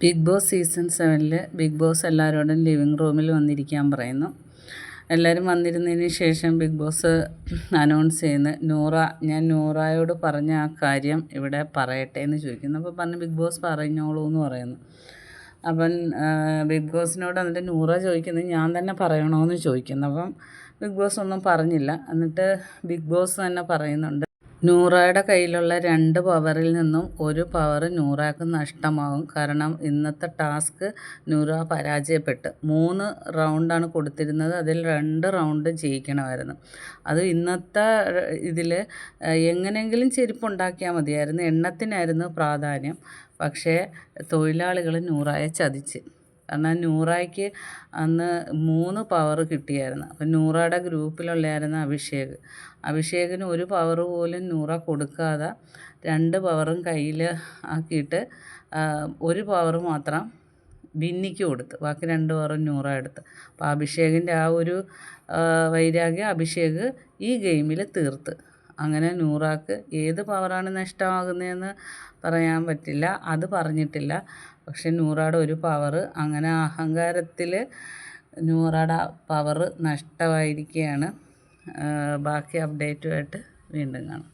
Big Boss season 7 Bigg Boss എല്ലാവരോടും living റൂമിൽ വന്നിരിക്കാൻ പറയുന്നു. എല്ലാവരും വന്നിരുന്നതിന് ശേഷം ബിഗ് ബോസ് അനൗൺസ് ചെയ്യുന്നു, ഞാൻ നൂറയോട് പറഞ്ഞ ആ കാര്യം ഇവിടെ പറയട്ടെ എന്ന് ചോദിക്കുന്നു. അപ്പോൾ പറഞ്ഞു ബിഗ് ബോസ് പറഞ്ഞോളൂ എന്ന് പറയുന്നു. അപ്പം ബിഗ് ബോസിനോട് എന്നിട്ട് നൂറ ചോദിക്കുന്നത് ഞാൻ തന്നെ പറയണോ എന്ന് ചോദിക്കുന്നു. അപ്പം ബിഗ് ബോസ് ഒന്നും പറഞ്ഞില്ല. എന്നിട്ട് ബിഗ് ബോസ് തന്നെ പറയുന്നുണ്ട്, നൂറയുടെ കയ്യിലുള്ള 2 പവറിൽ നിന്നും 1 പവർ നൂറയ്ക്ക് നഷ്ടമാകും. കാരണം ഇന്നത്തെ ടാസ്ക് നൂറ പരാജയപ്പെട്ട് 3 റൗണ്ടാണ് കൊടുത്തിരുന്നത്. അതിൽ 2 റൗണ്ട് ജയിക്കണമായിരുന്നു. അത് ഇന്നത്തെ ഇതിൽ എങ്ങനെയെങ്കിലും ചെരുപ്പുണ്ടാക്കിയാൽ മതിയായിരുന്നു. എണ്ണത്തിനായിരുന്നു പ്രാധാന്യം. പക്ഷേ തൊഴിലാളികൾ നൂറയെ ചതിച്ച്. കാരണം നൂറയ്ക്ക് അന്ന് 3 പവർ കിട്ടിയായിരുന്നു. അപ്പം നൂറയുടെ ഗ്രൂപ്പിലുള്ളായിരുന്നു അഭിഷേകിന് 1 പവർ പോലും നൂറ കൊടുക്കാതെ 2 പവറും കയ്യിൽ ആക്കിയിട്ട് 1 പവർ മാത്രം ബിന്നിക്ക് കൊടുത്ത്, ബാക്കി 2 പവറും നൂറ എടുത്ത്. അപ്പോൾ അഭിഷേകിൻ്റെ ആ ഒരു വൈരാഗ്യം അഭിഷേക് ഈ ഗെയിമിൽ തീർത്ത്. അങ്ങനെ നൂറാക്ക് ഏത് പവറാണ് നഷ്ടമാകുന്നതെന്ന് പറയാൻ പറ്റില്ല, അത് പറഞ്ഞിട്ടില്ല. പക്ഷെ നൂറയുടെ 1 പവർ, അങ്ങനെ അഹങ്കാരത്തിൽ നൂറയുടെ പവർ നഷ്ടമായിരിക്കുകയാണ്. ബാക്കി അപ്ഡേറ്റുമായിട്ട് വീണ്ടും കാണാം.